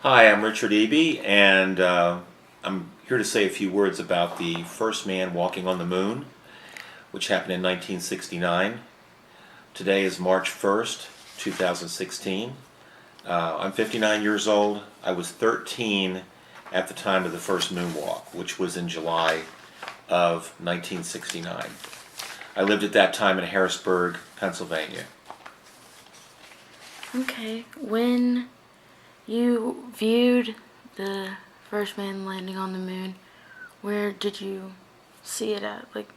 Hi, I'm Richard Eby, and I'm here to say a few words about the first man walking on the moon, which happened in 1969. Today is March 1st, 2016. I'm 59 years old. I was 13 at the time of the first moonwalk, which was in July of 1969. I lived at that time in Harrisburg, Pennsylvania. Okay, when you viewed the first man landing on the moon, where did you see it at? Like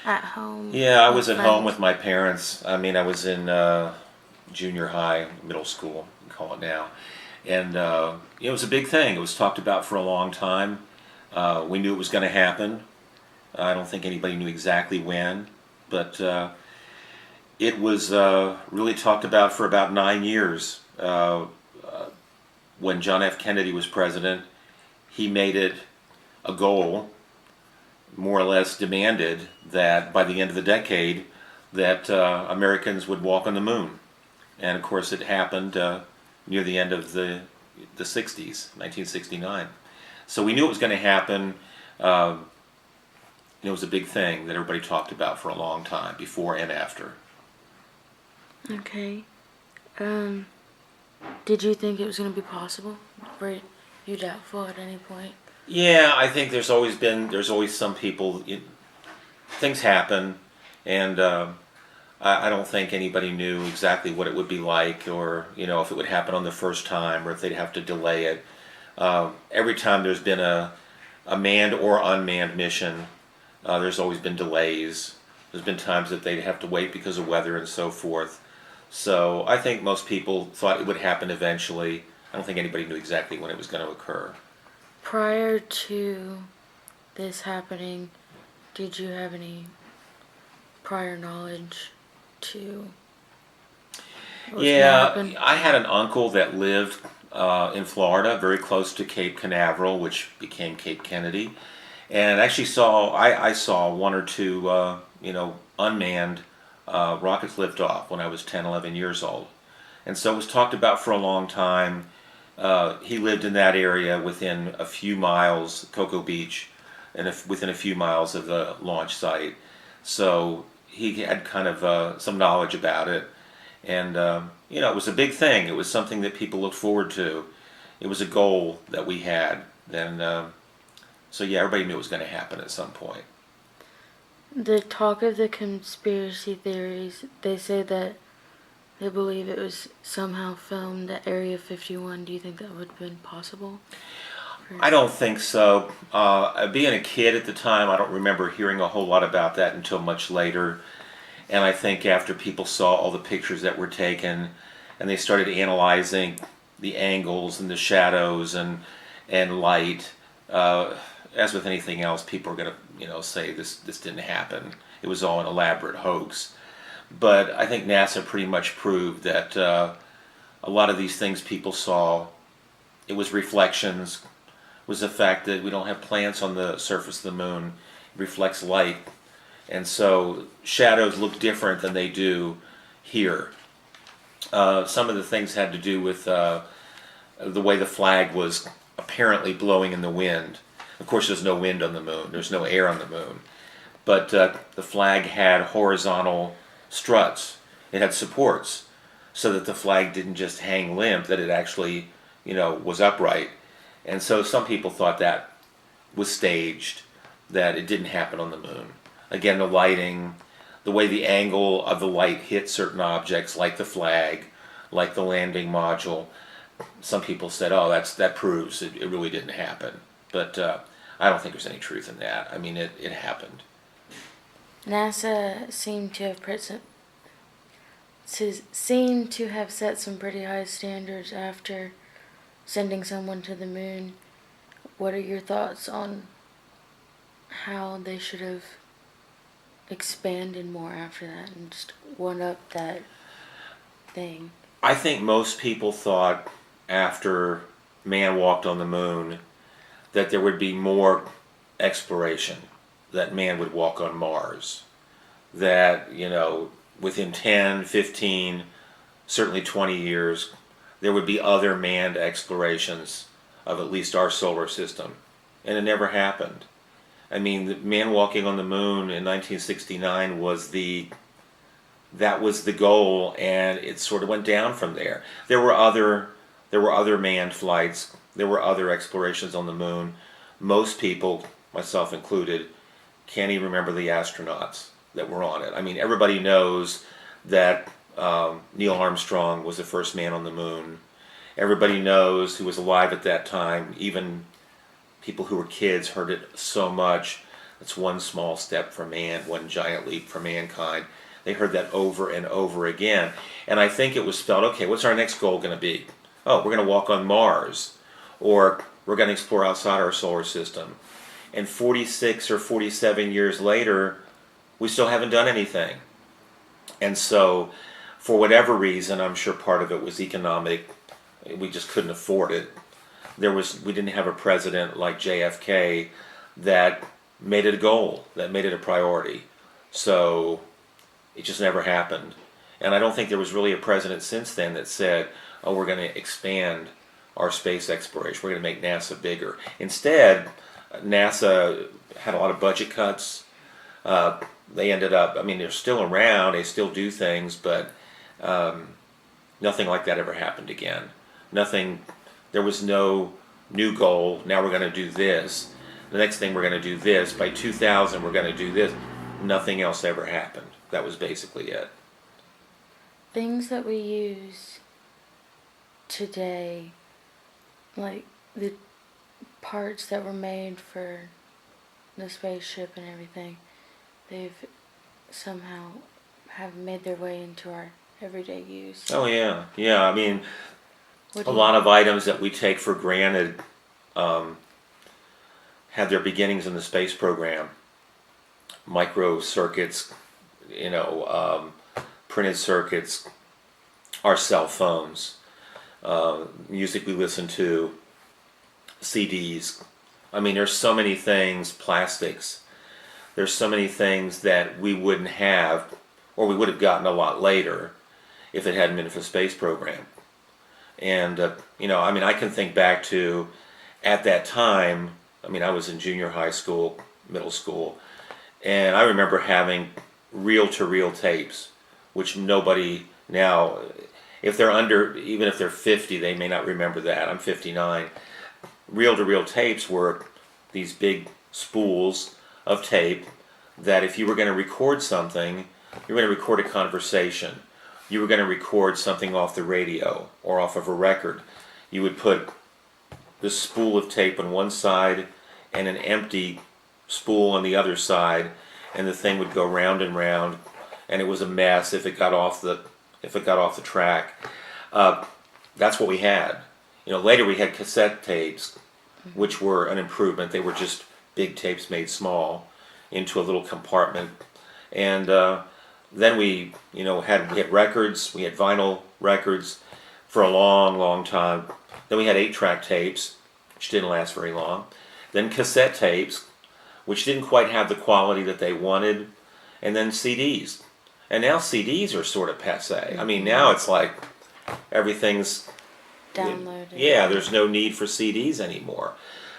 at home? Yeah, I with was at home friends? with my parents. I was in junior high, middle school, we call it now. And it was a big thing. It was talked about for a long time. We knew it was going to happen. I don't think anybody knew exactly when, but it was really talked about for about 9 years. When John F. Kennedy was president, he made it a goal, more or less demanded that by the end of the decade that Americans would walk on the moon. And of course it happened near the end of the 60s, 1969. So we knew it was going to happen. It was a big thing that everybody talked about for a long time, before and after. Okay. Um, did you think it was going to be possible? Were you doubtful at any point? Yeah, I think there's always some people, things happen, and I don't think anybody knew exactly what it would be like, or if it would happen on the first time, or if they'd have to delay it. Every time there's been a manned or unmanned mission, there's always been delays. There's been times that they'd have to wait because of weather and so forth. So I think most people thought it would happen eventually. I don't think anybody knew exactly when it was going to occur. Prior to this happening, did you have any prior knowledge to what was going to Yeah, happen? I had an uncle that lived in Florida, very close to Cape Canaveral, which became Cape Kennedy, and actually I saw one or two unmanned rockets lift off when I was 10, 11 years old, and so it was talked about for a long time. He lived in that area within a few miles, Cocoa Beach, and within a few miles of the launch site, so he had kind of some knowledge about it. And it was a big thing. It was something that people looked forward to. It was a goal that we had. And so yeah, everybody knew it was going to happen at some point. The talk of the conspiracy theories, they say that they believe it was somehow filmed at Area 51. Do you think that would have been possible? I don't think so. Being a kid at the time, I don't remember hearing a whole lot about that until much later. And I think after people saw all the pictures that were taken, and they started analyzing the angles and the shadows and light, as with anything else, people are going to say this didn't happen. It was all an elaborate hoax. But I think NASA pretty much proved that a lot of these things people saw, it was reflections, was the fact that we don't have plants on the surface of the moon. It reflects light. And so shadows look different than they do here. Some of the things had to do with the way the flag was apparently blowing in the wind. Of course, there's no wind on the moon. There's no air on the moon. But the flag had horizontal struts. It had supports so that the flag didn't just hang limp, that it actually, was upright. And so some people thought that was staged, that it didn't happen on the moon. Again, the lighting, the way the angle of the light hit certain objects, like the flag, like the landing module. Some people said, "Oh, that proves it really didn't happen." But I don't think there's any truth in that. I mean, it happened. NASA seemed to have set some pretty high standards after sending someone to the moon. What are your thoughts on how they should have expanded more after that and just one up that thing? I think most people thought after man walked on the moon that there would be more exploration, that man would walk on Mars, that, within 10, 15, certainly 20 years, there would be other manned explorations of at least our solar system. And it never happened. I mean, the man walking on the moon in 1969 that was the goal, and it sort of went down from there. There were other manned flights. There were other explorations on the moon. Most people, myself included, can't even remember the astronauts that were on it. I mean, everybody knows that Neil Armstrong was the first man on the moon. Everybody knows who was alive at that time. Even people who were kids heard it so much. It's one small step for man, one giant leap for mankind. They heard that over and over again. And I think it was spelled, okay, what's our next goal going to be? Oh, we're going to walk on Mars. Or we're going to explore outside our solar system. And 46 or 47 years later, we still haven't done anything. And so, for whatever reason, I'm sure part of it was economic. We just couldn't afford it. We didn't have a president like JFK that made it a goal, that made it a priority. So it just never happened. And I don't think there was really a president since then that said, oh, we're going to expand our space exploration. We're going to make NASA bigger. Instead, NASA had a lot of budget cuts. They ended up, I mean, they're still around, they still do things, but nothing like that ever happened again. There was no new goal, now we're going to do this. The next thing we're going to do this. By 2000 we're going to do this. Nothing else ever happened. That was basically it. Things that we use today, like the parts that were made for the spaceship and everything, they've somehow have made their way into our everyday use. Oh yeah, yeah. I mean, a lot of items that we take for granted had their beginnings in the space program. Micro circuits, printed circuits, our cell phones, music we listen to, CDs. I mean, there's so many things, plastics. There's so many things that we wouldn't have, or we would have gotten a lot later if it hadn't been for the space program. And, I can think back to, at that time, I was in junior high school, middle school, and I remember having reel-to-reel tapes, which nobody now, even if they're 50, they may not remember that. I'm 59. Reel-to-reel tapes were these big spools of tape that if you were going to record something, you were going to record a conversation. You were going to record something off the radio or off of a record. You would put this spool of tape on one side and an empty spool on the other side, and the thing would go round and round, and it was a mess if it got off the track. That's what we had. Later we had cassette tapes, which were an improvement. They were just big tapes made small into a little compartment, and then we had records. We had vinyl records for a long, long time. Then we had 8-track tapes, which didn't last very long. Then cassette tapes, which didn't quite have the quality that they wanted, and then CDs. And now CDs are sort of passe. I mean, now it's like everything's downloaded. Yeah, there's no need for CDs anymore.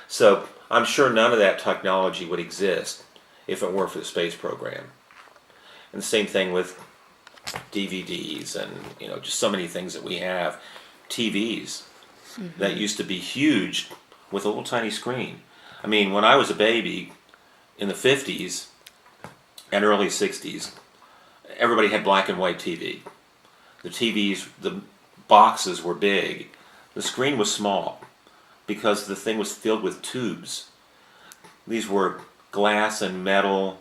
So I'm sure none of that technology would exist if it weren't for the space program. And the same thing with DVDs and just so many things that we have. TVs that used to be huge with a little tiny screen. I mean, when I was a baby in the 50s and early 60s, everybody had black and white TV. The TVs, the boxes were big. The screen was small because the thing was filled with tubes. These were glass and metal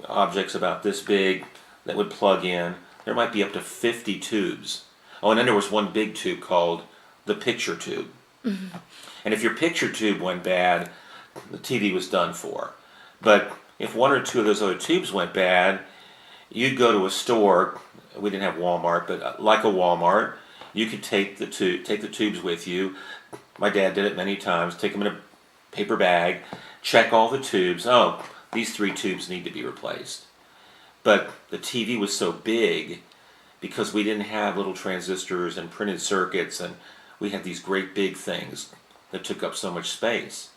objects about this big that would plug in. There might be up to 50 tubes. Oh, and then there was one big tube called the picture tube. Mm-hmm. And if your picture tube went bad, the TV was done for. But if one or two of those other tubes went bad, you'd go to a store. We didn't have Walmart, but like a Walmart, you could take the tubes with you. My dad did it many times. Take them in a paper bag, check all the tubes. Oh, these 3 tubes need to be replaced. But the TV was so big, because we didn't have little transistors and printed circuits, and we had these great big things that took up so much space.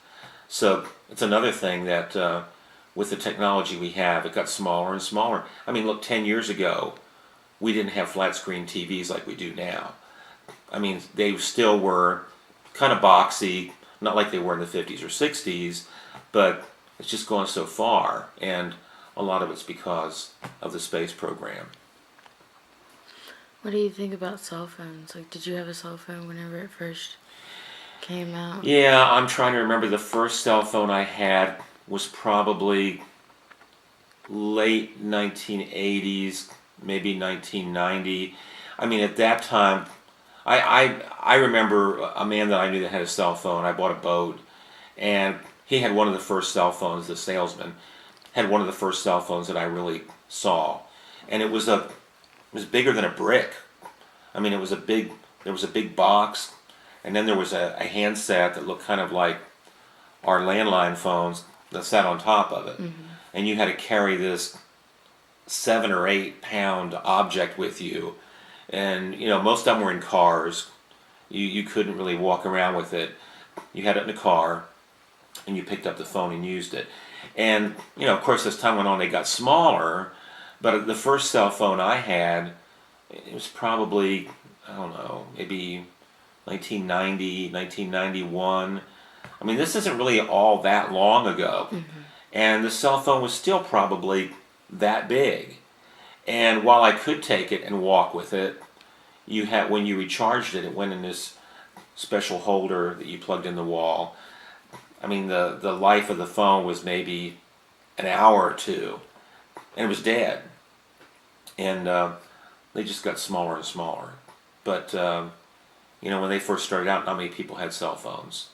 So it's another thing that with the technology we have, it got smaller and smaller. I mean, look, 10 years ago, we didn't have flat screen TVs like we do now. I mean, they still were kind of boxy, not like they were in the 50s or 60s, but it's just gone so far, and a lot of it's because of the space program. What do you think about cell phones? Like, did you have a cell phone whenever it first came out? Yeah, I'm trying to remember. The first cell phone I had was probably late 1980s, maybe 1990. I mean, at that time, I remember a man that I knew that had a cell phone. I bought a boat, and he had one of the first cell phones. The salesman had one of the first cell phones that I really saw, and it was bigger than a brick. I mean, there was a big box, and then there was a handset that looked kind of like our landline phones that sat on top of it. Mm-hmm. And you had to carry this 7 or 8 pound object with you. And, most of them were in cars. You couldn't really walk around with it. You had it in a car, and you picked up the phone and used it. And, of course, as time went on, they got smaller. But the first cell phone I had, it was probably, I don't know, maybe 1990, 1991. I mean, this isn't really all that long ago. Mm-hmm. And the cell phone was still probably that big. And while I could take it and walk with it, when you recharged it, it went in this special holder that you plugged in the wall. I mean, the life of the phone was maybe an hour or two, and it was dead. And they just got smaller and smaller. But when they first started out, not many people had cell phones,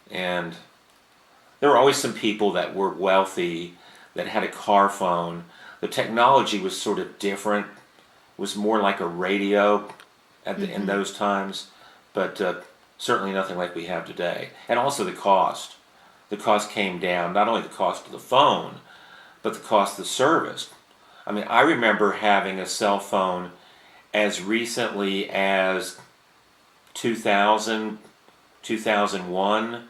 and there were always some people that were wealthy that had a car phone. The technology was sort of different. It was more like a radio in those times, but certainly nothing like we have today. And also the cost. The cost came down, not only the cost of the phone, but the cost of the service. I mean, I remember having a cell phone as recently as 2000, 2001,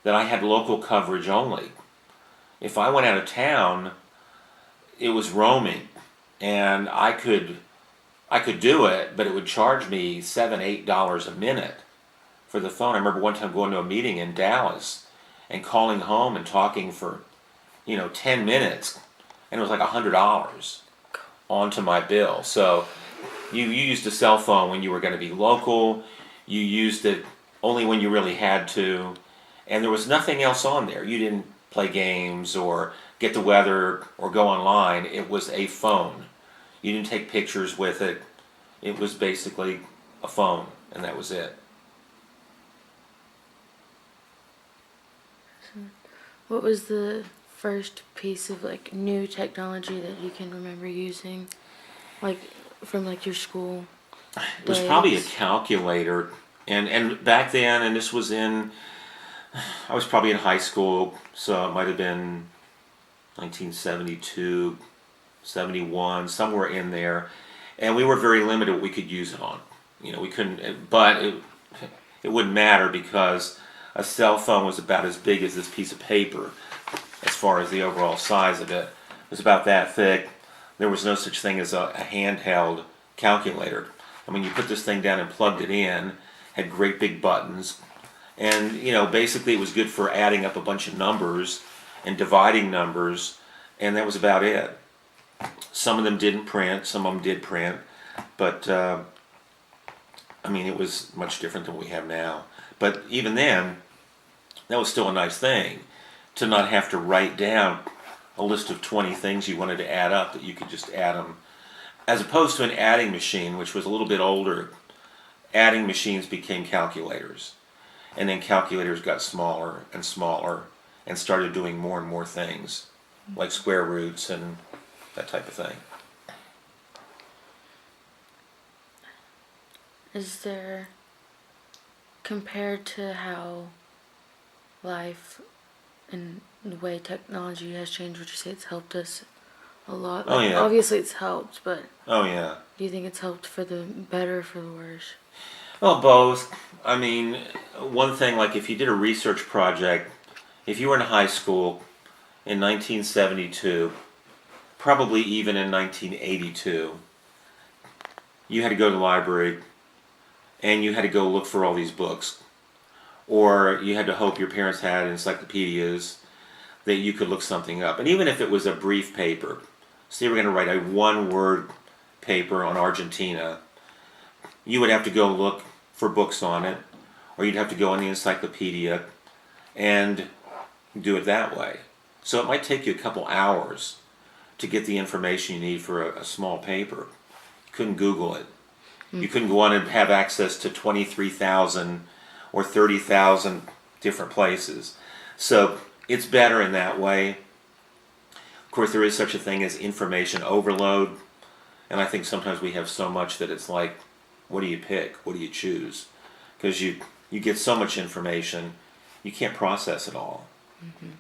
that I had local coverage only. If I went out of town, it was roaming, and I could do it, but it would charge me $7, $8 a minute for the phone. I remember one time going to a meeting in Dallas and calling home and talking for 10 minutes, and it was like $100 onto my bill. So you used a cell phone when you were going to be local. You used it only when you really had to, and there was nothing else on there. You didn't play games or get the weather or go online. It was a phone. You didn't take pictures with it. It was basically a phone, and that was it. What was the first piece of new technology that you can remember using, from your school It was probably a calculator, and back then, and this was I was probably in high school, so it might have been 1972, 71, somewhere in there, and we were very limited what we could use it on. We couldn't, but it wouldn't matter because a cell phone was about as big as this piece of paper as far as the overall size of it. It was about that thick. There was no such thing as a handheld calculator. I mean, you put this thing down and plugged it in, had great big buttons, and basically it was good for adding up a bunch of numbers and dividing numbers, and that was about it. Some of them didn't print, some of them did print, but I mean, it was much different than what we have now. But even then, that was still a nice thing to not have to write down a list of 20 things you wanted to add up, that you could just add them. As opposed to an adding machine, which was a little bit older, adding machines became calculators. And then calculators got smaller and smaller and started doing more and more things, like square roots and that type of thing. Is there, compared to how life and the way technology has changed, would you say it's helped us a lot? Oh, yeah. Obviously it's helped, but Oh, yeah. do you think it's helped for the better or for the worse? Well, both. I mean, one thing, like if you did a research project, if you were in high school in 1972, probably even in 1982, you had to go to the library and you had to go look for all these books. Or you had to hope your parents had encyclopedias that you could look something up. And even if it was a brief paper, say you were going to write a one-word paper on Argentina, you would have to go look for books on it, or you'd have to go on the encyclopedia and do it that way. So it might take you a couple hours to get the information you need for a small paper. You couldn't Google it. You couldn't go on and have access to 23,000 or 30,000 different places. So it's better in that way. Of course, there is such a thing as information overload, and I think sometimes we have so much that it's like, what do you pick? What do you choose? Because you get so much information, you can't process it all. Mm-hmm.